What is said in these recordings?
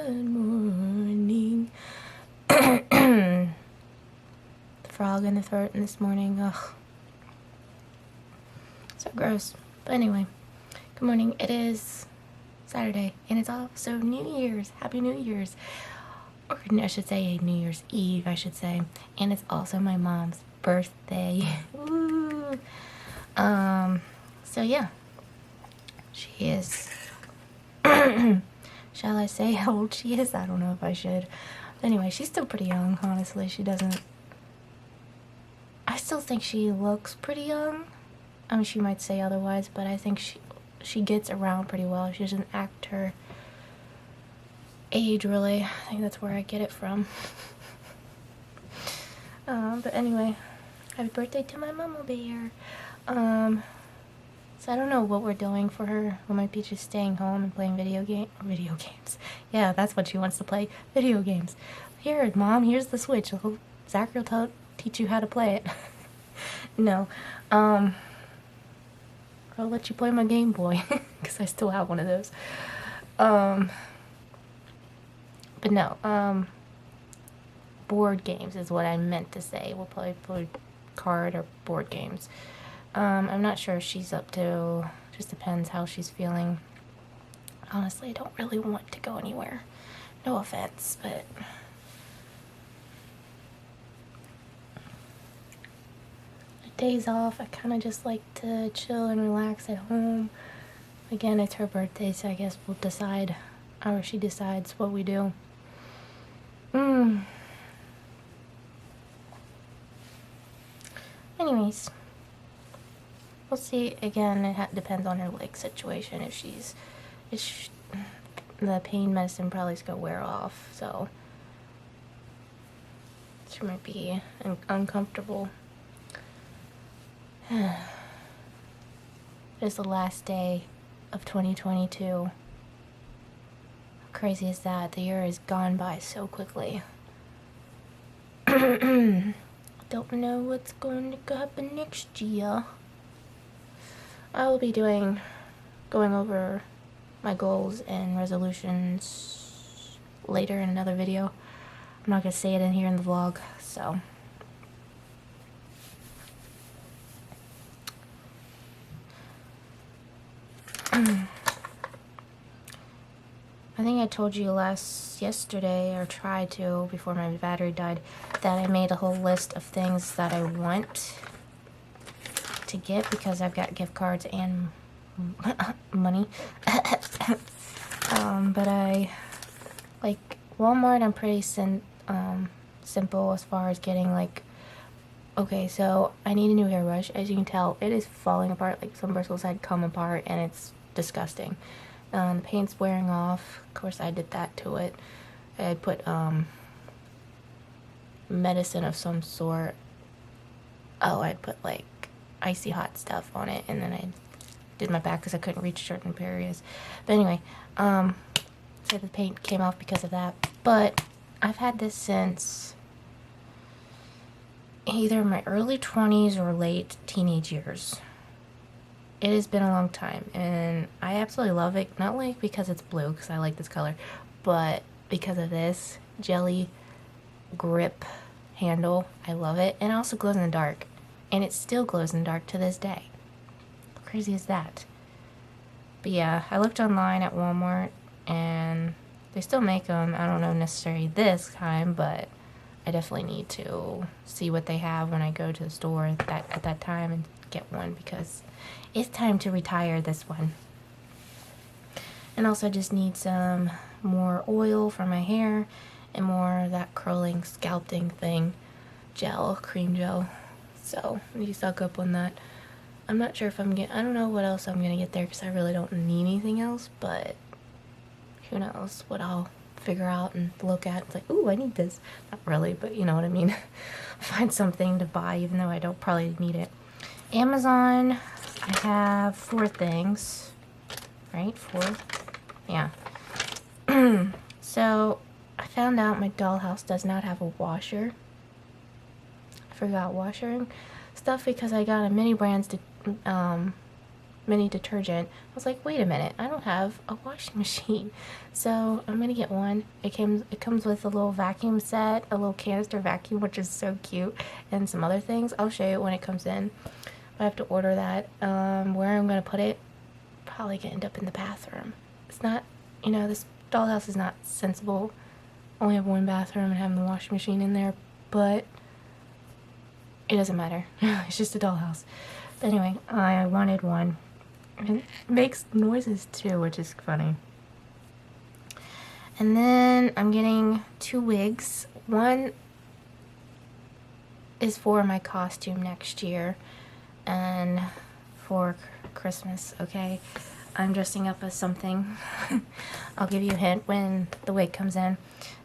Good morning. The frog in the throat this morning. Ugh. So gross. But anyway, good morning. It is Saturday, and it's also New Year's. Happy New Year's. Or I should say New Year's Eve, I should say. And it's also my mom's birthday. Woo. So yeah. She is... Shall I say how old she is? I don't know if I should. Anyway, she's still pretty young, honestly. She doesn't... I still think she looks pretty young. I mean, she might say otherwise, but I think she gets around pretty well. She doesn't act her age, really. I think that's where I get it from. But anyway, happy birthday to my Mamabear. So I don't know what we're doing for her. We might be just staying home and playing video games. Yeah, that's what she wants to play. Video games. Here, Mom, here's the Switch. Zachary will teach you how to play it. No. I'll let you play my Game Boy. Because I still have one of those. But no. Board games is what I meant to say. We'll play card or board games. I'm not sure if she's up to, just depends how she's feeling. Honestly, I don't really want to go anywhere. No offense, but days off, I kind of just like to chill and relax at home. Again, it's her birthday, so I guess we'll decide, or she decides what we do. Anyways. We'll see. Again, it depends on her leg situation. If the pain medicine probably is gonna wear off, so she might be uncomfortable. It's the last day of 2022. How crazy is that? The year has gone by so quickly. Don't know what's going to happen next year. I will be going over my goals and resolutions later in another video. I'm not going to say it in here in the vlog, so. I think I told you yesterday, or tried to, before my battery died, that I made a whole list of things that I want to get because I've got gift cards and money. But I like Walmart. I'm pretty simple as far as getting like. Okay, so I need a new hairbrush. As you can tell, it is falling apart. Like some bristles had come apart, and it's disgusting. The paint's wearing off. Of course, I did that to it. I put medicine of some sort. Oh, I put like icy hot stuff on it, and then I did my back because I couldn't reach certain areas. But anyway, so the paint came off because of that. But I've had this since either my early 20s or late teenage years. It has been a long time, and I absolutely love it. Not like because it's blue, because I like this color, but because of this jelly grip handle. I love it, and it also glows in the dark. And it still glows in the dark to this day. How crazy is that? But yeah, I looked online at Walmart, and they still make them. I don't know necessarily this time, but I definitely need to see what they have when I go to the store at that time and get one, because it's time to retire this one. And also just need some more oil for my hair and more of that curling, sculpting thing, cream gel. So, I need to stock up on that. I'm not sure if I don't know what else I'm going to get there because I really don't need anything else, but who knows what I'll figure out and look at. It's like, ooh, I need this. Not really, but you know what I mean. Find something to buy even though I don't probably need it. Amazon, I have 4 things. Right? 4? Yeah. So, I found out my dollhouse does not have a washer. I forgot washer and stuff because I got a mini brands mini detergent. I was like, wait a minute, I don't have a washing machine. So I'm gonna get one. It comes with a little vacuum set, a little canister vacuum, which is so cute, and some other things. I'll show you when it comes in. I have to order that. Where I'm gonna put it, probably gonna end up in the bathroom. It's not, you know, this dollhouse is not sensible. Only have one bathroom and having the washing machine in there, but it doesn't matter. It's just a dollhouse. But anyway, I wanted one. And it makes noises too, which is funny. And then I'm getting 2 wigs. One is for my costume next year and for Christmas, okay? I'm dressing up as something. I'll give you a hint when the wig comes in.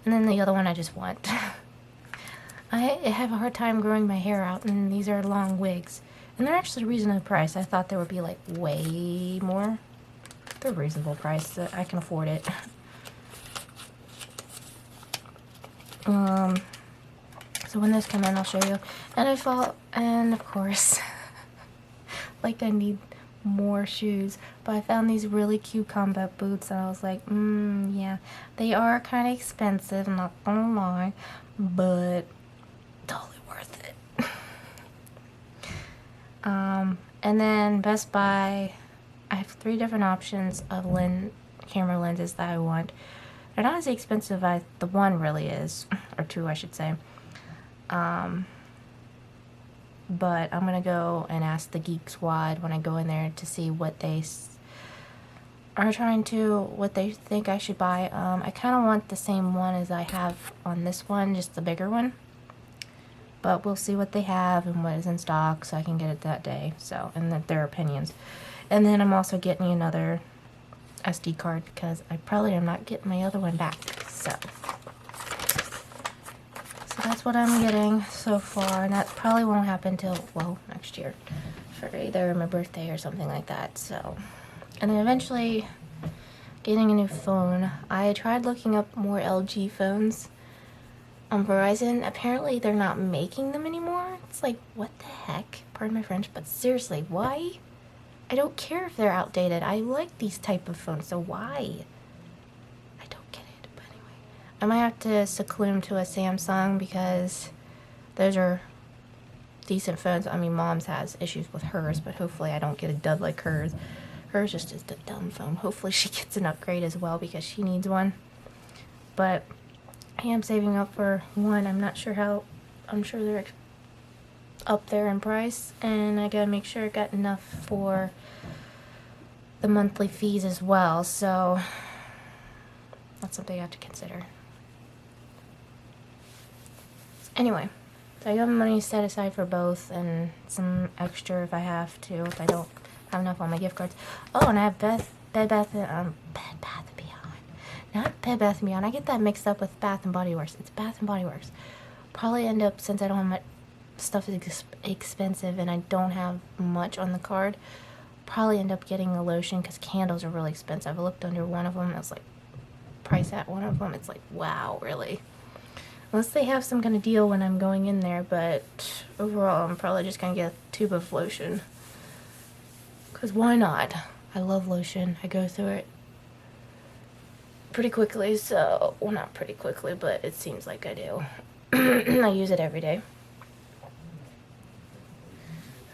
And then the other one I just want. I have a hard time growing my hair out, and these are long wigs. And they're actually reasonably priced. I thought they would be like way more. They're reasonable price. So I can afford it. So when those come in, I'll show you. And of course, like I need more shoes. But I found these really cute combat boots, and I was like, yeah, they are kind of expensive, I'm not gonna lie, but totally worth it. And then Best Buy, I have 3 different options of camera lenses that I want. They're not as expensive as the one really is, or 2 I should say. But I'm gonna go and ask the Geek Squad when I go in there to see what they what they think I should buy. I kind of want the same one as I have on this one, just the bigger one. But we'll see what they have and what is in stock so I can get it that day. So, and their opinions. And then I'm also getting another SD card because I probably am not getting my other one back. So that's what I'm getting so far. And that probably won't happen till, well, next year. For either my birthday or something like that. So, and then eventually getting a new phone. I tried looking up more LG phones on Verizon. Apparently they're not making them anymore. It's like, what the heck? Pardon my French, but seriously, why? I don't care if they're outdated. I like these type of phones, so why? I don't get it, but anyway. I might have to succumb to a Samsung because those are decent phones. I mean, Mom's has issues with hers, but hopefully I don't get a dud like hers. Hers is just a dumb phone. Hopefully she gets an upgrade as well because she needs one. But I am saving up for one. I'm not sure how. I'm sure they're up there in price, and I gotta make sure I got enough for the monthly fees as well. So that's something I have to consider. Anyway, so I got money set aside for both, and some extra if I have to. If I don't have enough on my gift cards. Oh, and I have Bed Bath and Beyond. Not Bed Bath & Beyond. I get that mixed up with Bath & Body Works. It's Bath & Body Works. Probably end up, since I don't have much stuff is expensive and I don't have much on the card, probably end up getting a lotion because candles are really expensive. I looked under one of them. It was like, price at one of them. It's like, wow, really? Unless they have some kind of deal when I'm going in there, but overall I'm probably just going to get a tube of lotion. Because why not? I love lotion. I go through it pretty quickly, so, well, not pretty quickly, but it seems like I do. I use it every day.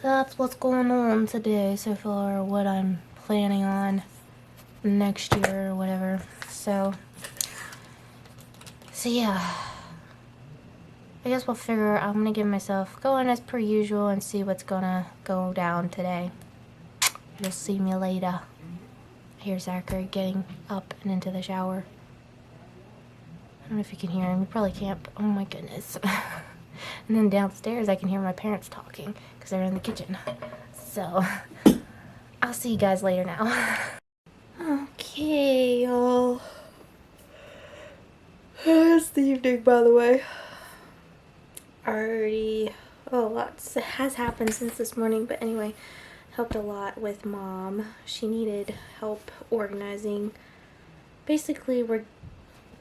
That's what's going on today so far, what I'm planning on next year or whatever. So yeah, I guess we'll figure, I'm gonna give myself going as per usual and see what's gonna go down today. You'll see me later. Here's Zachary getting up and into the shower. I don't know if you can hear him. You probably can't. But oh my goodness. And then downstairs I can hear my parents talking because they're in the kitchen. So I'll see you guys later now. Okay, y'all. It's the evening, by the way. Already, a lot has happened since this morning, but anyway. Helped a lot with Mom. She needed help organizing. Basically, we're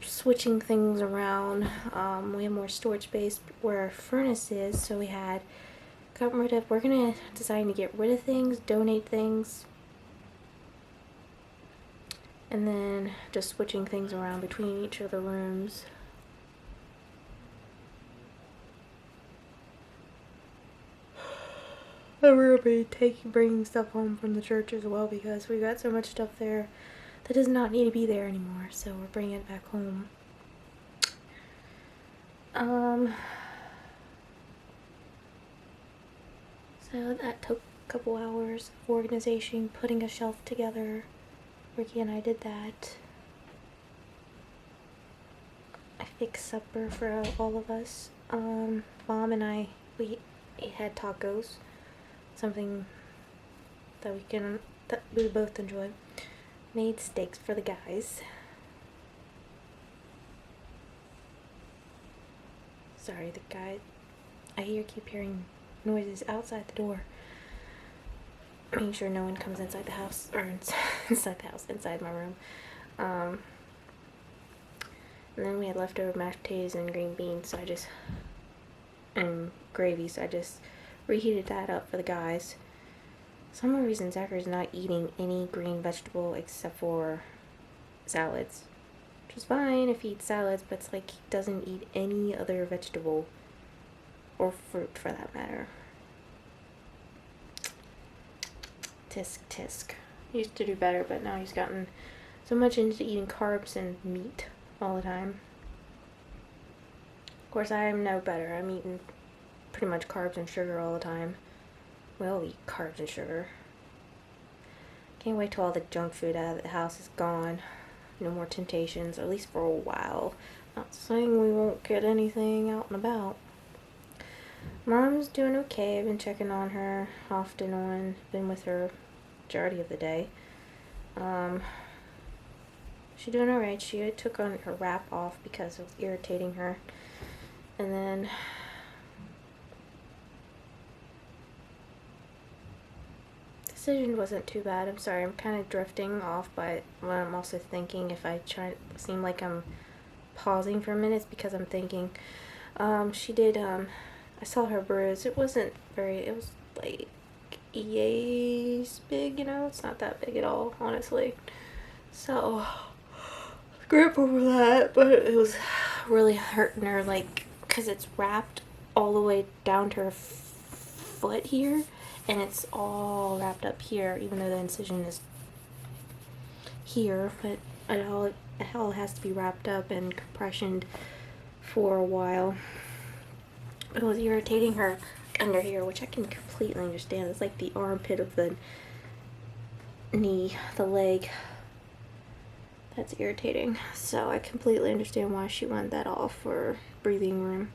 switching things around. We have more storage space where our furnace is, so we're gonna decide to get rid of things, donate things, And then just switching things around between each of the rooms. And we're gonna be bringing stuff home from the church as well, because we got so much stuff there that does not need to be there anymore. So we're bringing it back home. So that took a couple hours of organization, putting a shelf together. Ricky and I did that. I fixed supper for all of us. Mom and I, we had tacos. Something that we both enjoy. Made steaks for the guys. Sorry, the guy. I keep hearing noises outside the door. Making sure no one comes inside the house, or inside my room. And then we had leftover mashed potatoes and green beans, and gravy, so I just reheated that up for the guys. For some reason Zachary's not eating any green vegetable except for salads, which is fine if he eats salads, but it's like he doesn't eat any other vegetable or fruit for that matter. Tisk. He used to do better, but now he's gotten so much into eating carbs and meat all the time. Of course, I am no better. I'm eating pretty much carbs and sugar all the time. We all eat carbs and sugar. Can't wait till all the junk food out of the house is gone. No more temptations, at least for a while. Not saying we won't get anything out and about. Mom's doing okay. I've been checking on her off and on. Been with her majority of the day. She's doing alright. She took on her wrap off because it was irritating her. And then decision wasn't too bad. I'm sorry, I'm kind of drifting off, but what I'm also thinking, if I try to seem like I'm pausing for a minute, it's because I'm thinking. She did, I saw her bruise. It wasn't very, it was like EA's big, you know? It's not that big at all, honestly. So, grateful for that, but it was really hurting her, like, because it's wrapped all the way down to her foot here. And it's all wrapped up here, even though the incision is here, but it all has to be wrapped up and compressioned for a while. It was irritating her under here, which I can completely understand. It's like the armpit of the knee, the leg. That's irritating. So I completely understand why she wanted that off for breathing room.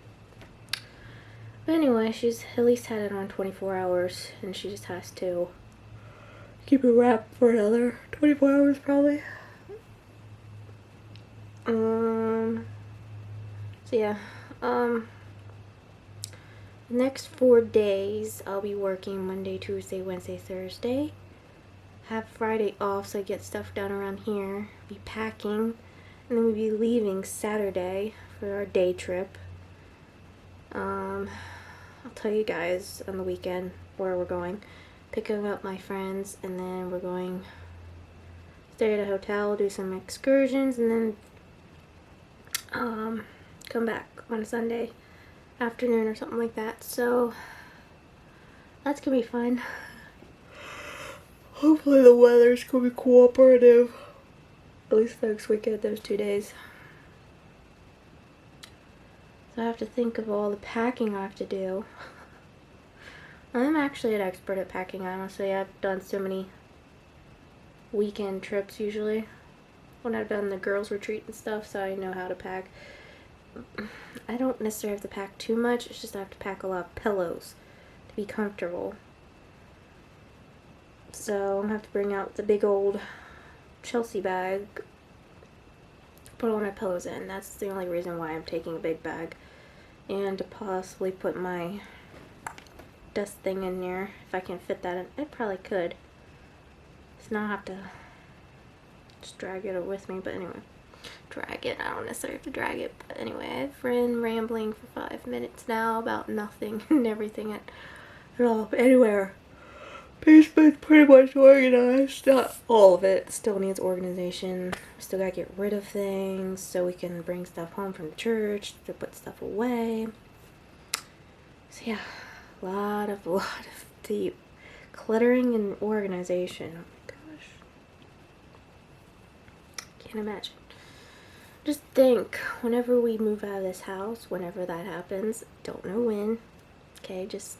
But anyway, she's at least had it on 24 hours, and she just has to keep it wrapped for another 24 hours probably. So yeah, the next 4 days I'll be working Monday, Tuesday, Wednesday, Thursday. Have Friday off so I get stuff done around here. Be packing, and then we'll be leaving Saturday for our day trip. I'll tell you guys on the weekend where we're going. Picking up my friends, and then we're going stay at a hotel, do some excursions, and then come back on a Sunday afternoon or something like that. So that's gonna be fun. Hopefully the weather's gonna be cooperative. At least next weekend, those 2 days. So I have to think of all the packing I have to do. I'm actually an expert at packing, honestly. I've done so many weekend trips usually when I've done the girls' retreat and stuff, so I know how to pack. I don't necessarily have to pack too much, it's just I have to pack a lot of pillows to be comfortable. So I'm gonna have to bring out the big old Chelsea bag, put all my pillows in. That's the only reason why I'm taking a big bag. And to possibly put my dust thing in there, if I can fit that in. I probably could. It's not have to just drag it with me, but anyway. Drag it. I don't necessarily have to drag it, but anyway, I've been rambling for 5 minutes now about nothing and everything at all, anywhere. Basement's pretty much organized. Not all of it. Still needs organization. Still gotta get rid of things so we can bring stuff home from church to put stuff away. So yeah, a lot of deep cluttering and organization. Oh my gosh. Can't imagine. Just think, whenever we move out of this house, whenever that happens, don't know when, okay, just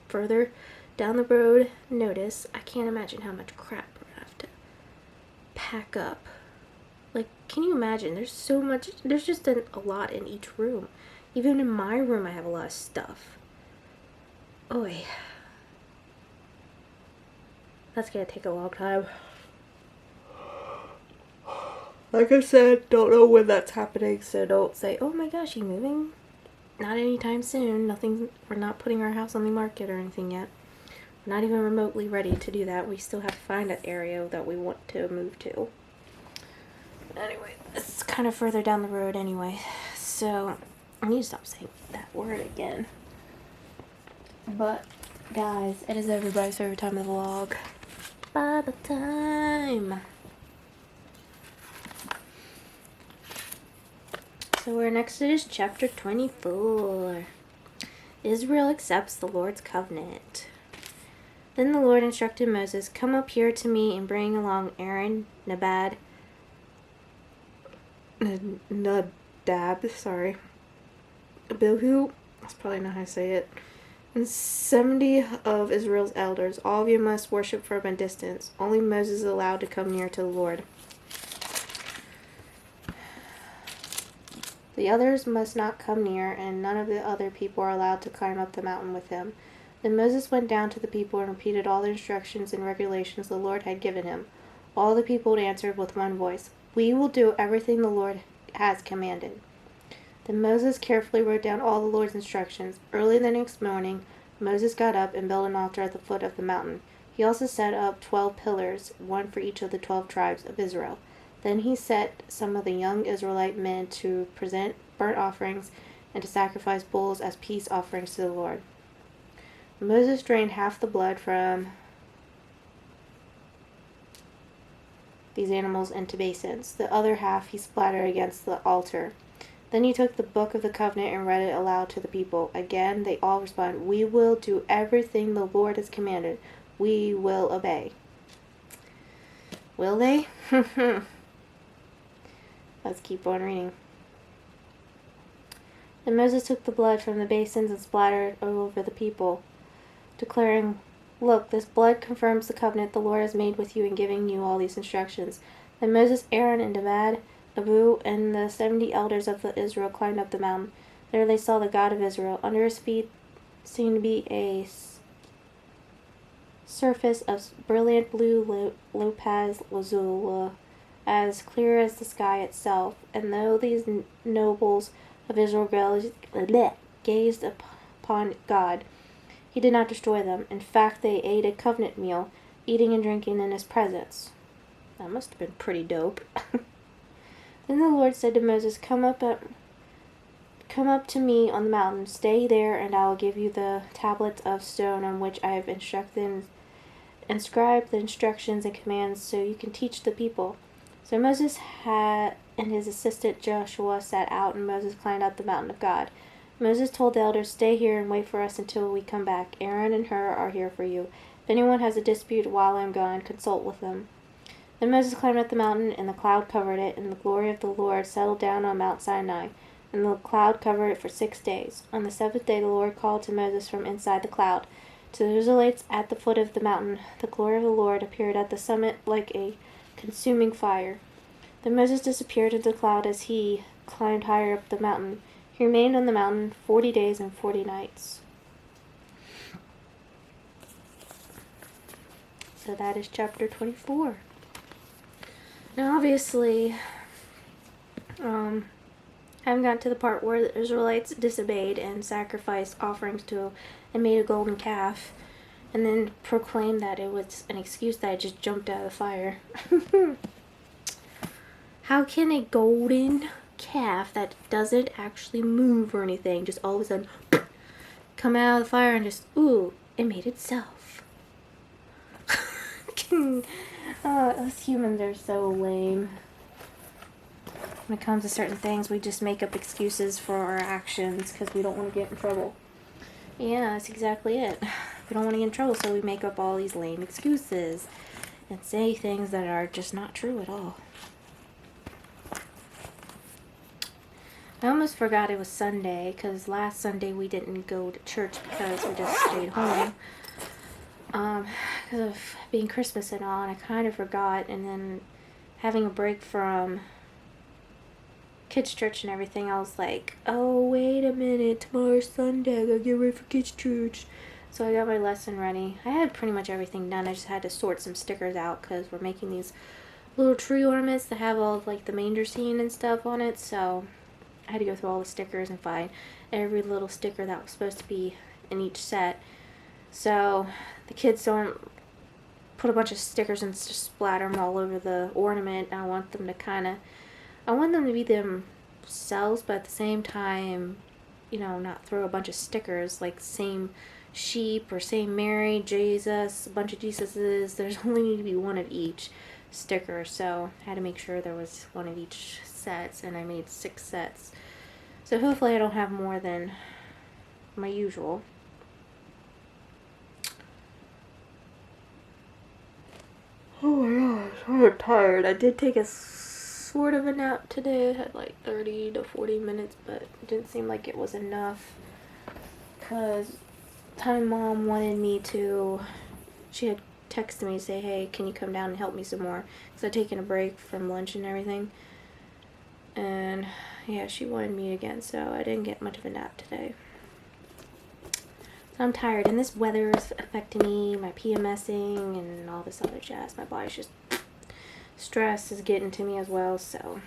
further down the road, notice, I can't imagine how much crap we're gonna have to pack up. Like, can you imagine? There's so much, there's just a lot in each room. Even in my room, I have a lot of stuff. Oy. That's gonna take a long time. Like I said, don't know when that's happening, so don't say, oh my gosh, you moving? Not anytime soon. Nothing, we're not putting our house on the market or anything yet. We're not even remotely ready to do that. We still have to find an area that we want to move to. Anyway, it's kind of further down the road anyway, so I need to stop saying that word again. But, guys, it is everybody's favorite time of the vlog. By the time. So we're in Exodus chapter 24. Israel accepts the Lord's covenant. Then the Lord instructed Moses, come up here to me and bring along Aaron, Nadab, Abihu, that's probably not how to say it, and 70 of Israel's elders. All of you must worship from a distance. Only Moses is allowed to come near to the Lord. The others must not come near, and none of the other people are allowed to climb up the mountain with him. Then Moses went down to the people and repeated all the instructions and regulations the Lord had given him. All the people answered with one voice, we will do everything the Lord has commanded. Then Moses carefully wrote down all the Lord's instructions. Early the next morning, Moses got up and built an altar at the foot of the mountain. He also set up 12 pillars, one for each of the 12 tribes of Israel. Then he set some of the young Israelite men to present burnt offerings and to sacrifice bulls as peace offerings to the Lord. Moses drained half the blood from these animals into basins. The other half he splattered against the altar. Then he took the book of the covenant and read it aloud to the people. Again, they all responded, we will do everything the Lord has commanded. We will obey. Will they? Let's keep on reading. Then Moses took the blood from the basins and splattered it all over the people, declaring, look, this blood confirms the covenant the Lord has made with you in giving you all these instructions. Then Moses, Aaron, and Nadab, Abihu, and the 70 elders of Israel climbed up the mountain. There they saw the God of Israel. Under his feet seemed to be a surface of brilliant blue topaz lazuli, as clear as the sky itself. And though these nobles of Israel gazed upon God, he did not destroy them. In fact, they ate a covenant meal, eating and drinking in his presence. That must have been pretty dope. Then the Lord said to Moses, Come up to me on the mountain. Stay there, and I will give you the tablets of stone on which I have inscribed the instructions and commands, so you can teach the people. So Moses and his assistant Joshua set out, and Moses climbed up the mountain of God. Moses told the elders, Stay here and wait for us until we come back. Aaron and Hur are here for you. If anyone has a dispute while I am gone, consult with them. Then Moses climbed up the mountain, and the cloud covered it, and the glory of the Lord settled down on Mount Sinai, and the cloud covered it for 6 days. On the 7th day the Lord called to Moses from inside the cloud. To the Israelites at the foot of the mountain, the glory of the Lord appeared at the summit like a consuming fire. Then Moses disappeared into the cloud as he climbed higher up the mountain. He remained on the mountain 40 days and 40 nights. So that is chapter 24. Now obviously, I haven't gotten to the part where the Israelites disobeyed and sacrificed offerings to and made a golden calf, and then proclaimed that it was an excuse that I just jumped out of the fire. How can a golden calf that doesn't actually move or anything just all of a sudden come out of the fire and just, ooh, it made itself? Us humans are so lame. When it comes to certain things, we just make up excuses for our actions because we don't want to get in trouble. Yeah, that's exactly it. We don't want to get in trouble, so we make up all these lame excuses and say things that are just not true at all. I almost forgot it was Sunday, because last Sunday we didn't go to church because we just stayed home. Because of being Christmas and all, and I kind of forgot, and then having a break from kids' church and everything, I was like, oh, wait a minute, tomorrow's Sunday, I gotta get ready for kids' church. So I got my lesson ready. I had pretty much everything done. I just had to sort some stickers out because we're making these little tree ornaments that have all of, like, the manger scene and stuff on it, so I had to go through all the stickers and find every little sticker that was supposed to be in each set. So the kids don't put a bunch of stickers and just splatter them all over the ornament. I want them to be themselves, but at the same time, not throw a bunch of stickers like same sheep or same Mary, Jesus, a bunch of Jesuses. There's only need to be one of each sticker, so I had to make sure there was one of each sets, and I made 6 sets. So hopefully I don't have more than my usual. Oh my gosh, I'm tired. I did take a sort of a nap today. I had like 30 to 40 minutes, but it didn't seem like it was enough. Because time Mom wanted me to, she had texted me to say, hey, can you come down and help me some more? Because I'd taken a break from lunch and everything. And yeah, she wanted me again, so I didn't get much of a nap today. So I'm tired, and this weather is affecting me, my PMSing, and all this other jazz. My body's just, stress is getting to me as well, so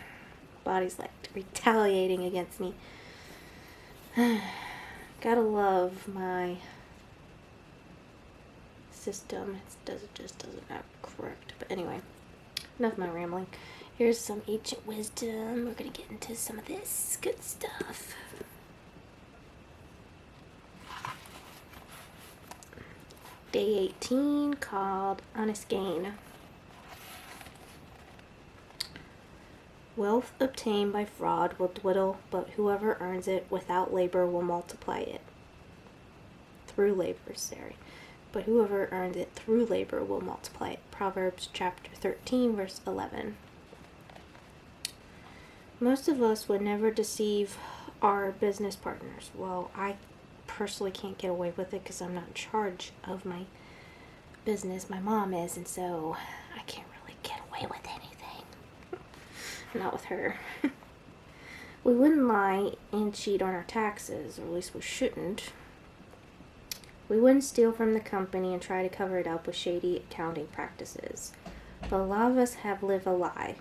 body's like retaliating against me. Gotta love my system. It just doesn't act correct. But anyway, enough of my rambling. Here's some ancient wisdom. We're gonna get into some of this good stuff. Day 18, called Honest Gain. Wealth obtained by fraud will dwindle, but whoever earns it without labor will multiply it. Through labor, sorry. But whoever earns it through labor will multiply it. Proverbs chapter 13, verse 11. Most of us would never deceive our business partners. Well, I personally can't get away with it because I'm not in charge of my business. My mom is, and so I can't really get away with anything. Not with her. We wouldn't lie and cheat on our taxes, or at least we shouldn't. We wouldn't steal from the company and try to cover it up with shady accounting practices. But a lot of us have lived a lie.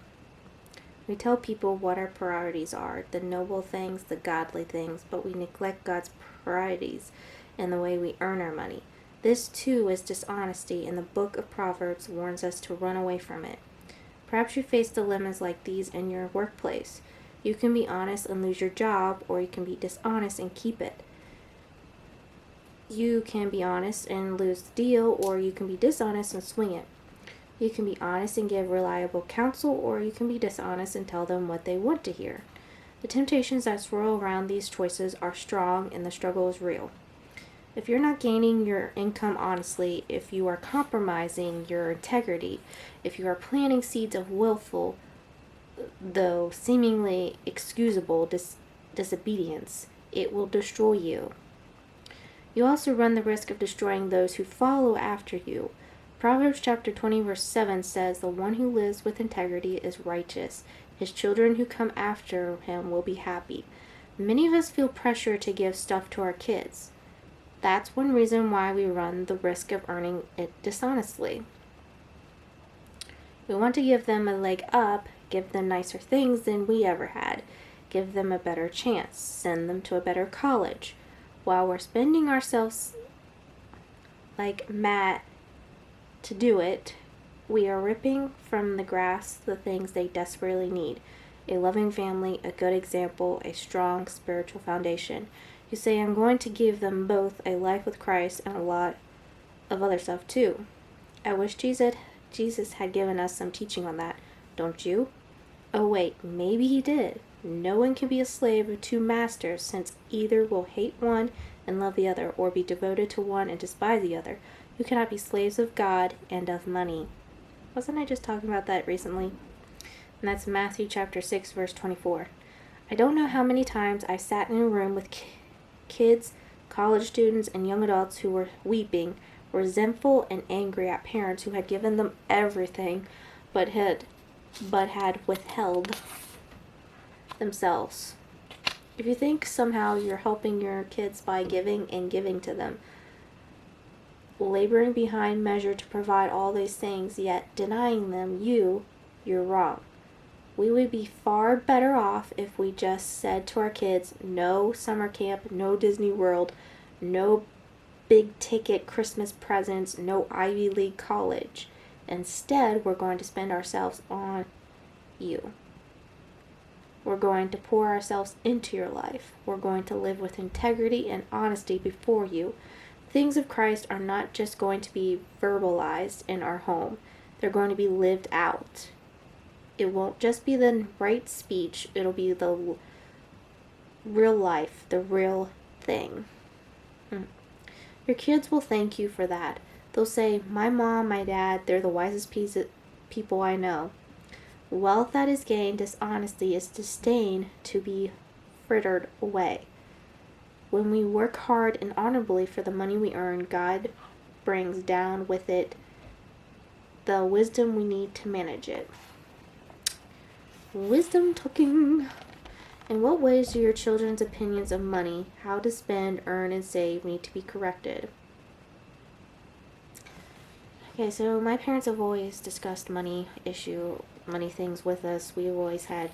We tell people what our priorities are, the noble things, the godly things, but we neglect God's priorities and the way we earn our money. This too is dishonesty, and the book of Proverbs warns us to run away from it. Perhaps you face dilemmas like these in your workplace. You can be honest and lose your job, or you can be dishonest and keep it. You can be honest and lose the deal, or you can be dishonest and swing it. You can be honest and give reliable counsel, or you can be dishonest and tell them what they want to hear. The temptations that swirl around these choices are strong, and the struggle is real. If you're not gaining your income honestly, if you are compromising your integrity, if you are planting seeds of willful, though seemingly excusable disobedience, it will destroy you. You also run the risk of destroying those who follow after you. Proverbs chapter 20 verse 7 says, "The one who lives with integrity is righteous. His children who come after him will be happy." Many of us feel pressure to give stuff to our kids. That's one reason why we run the risk of earning it dishonestly. We want to give them a leg up, give them nicer things than we ever had, give them a better chance, send them to a better college. While we're spending ourselves like Matt to do it, we are ripping from the grass the things they desperately need. A loving family, a good example, a strong spiritual foundation. You say, I'm going to give them both a life with Christ and a lot of other stuff too. I wish Jesus Jesus had given us some teaching on that, don't you? Oh wait, maybe he did. No one can be a slave of two masters, since either will hate one and love the other, or be devoted to one and despise the other. You cannot be slaves of God and of money. Wasn't I just talking about that recently? And that's Matthew chapter 6, verse 24. I don't know how many times I sat in a room with kids, college students, and young adults who were weeping, resentful and angry at parents who had given them everything but had withheld themselves. If you think somehow you're helping your kids by giving to them, laboring behind measure to provide all these things, yet denying them you're wrong. We would be far better off if we just said to our kids, no summer camp, no Disney World, no big ticket Christmas presents, no Ivy League college. Instead, we're going to spend ourselves on you. We're going to pour ourselves into your life. We're going to live with integrity and honesty before you. Things of Christ are not just going to be verbalized in our home. They're going to be lived out. It won't just be the right speech. It'll be the real life, the real thing. Your kids will thank you for that. They'll say, my mom, my dad, they're the wisest people I know. Wealth that is gained, dishonesty is disdain to be frittered away. When we work hard and honorably for the money we earn, God brings down with it the wisdom we need to manage it. Wisdom talking. In what ways do your children's opinions of money, how to spend, earn, and save need to be corrected? Okay, so my parents have always discussed money things with us. We've always had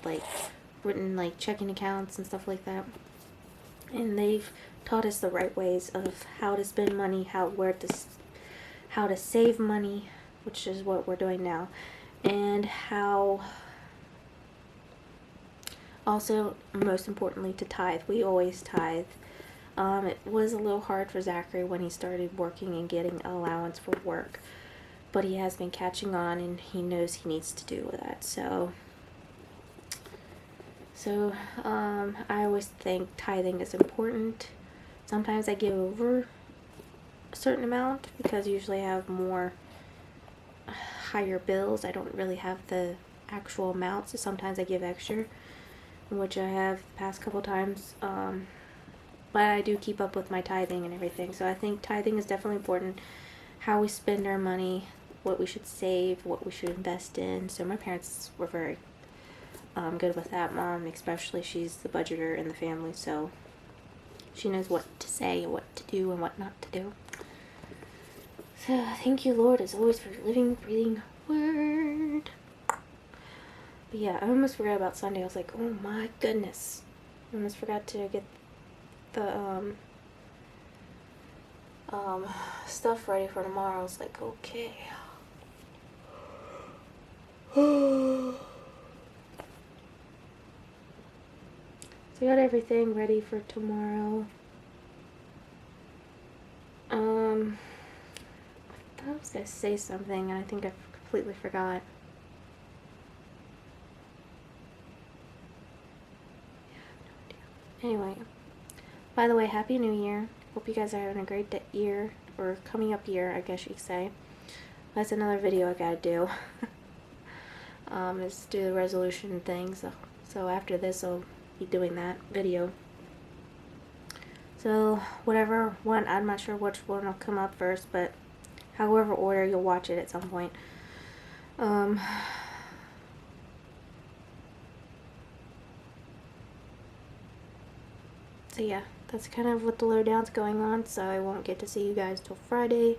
written checking accounts and stuff like that. And they've taught us the right ways of how to spend money, how to save money, which is what we're doing now, and how also, most importantly, to tithe. We always tithe. It was a little hard for Zachary when he started working and getting allowance for work, but he has been catching on, and he knows he needs to do that. So I always think tithing is important. Sometimes I give over a certain amount because usually I have more higher bills. I don't really have the actual amount, so sometimes I give extra, which I have the past couple times. But I do keep up with my tithing and everything. So I think tithing is definitely important. How we spend our money, what we should save, what we should invest in. So my parents were very good with that. Mom especially, she's the budgeter in the family, so she knows what to say, what to do, and what not to do. So thank you, Lord, as always, for your living, breathing word. But yeah, I almost forgot about Sunday. I was like, oh my goodness. I almost forgot to get the stuff ready for tomorrow. I was like, okay. So I got everything ready for tomorrow. I thought I was gonna say something, and I think I completely forgot. Anyway, by the way, Happy New Year. Hope you guys are having a great year, or coming up year, I guess you could say. That's another video I gotta do. Is do the resolution thing, so after this I'll be doing that video. So whatever one, I'm not sure which one will come up first, but however order, you'll watch it at some point. So yeah, that's kind of what the lowdown's going on, so I won't get to see you guys till Friday.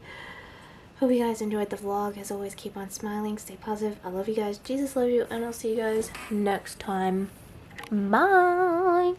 Hope you guys enjoyed the vlog. As always, keep on smiling, stay positive. I love you guys, Jesus loves you, and I'll see you guys next time. Bye!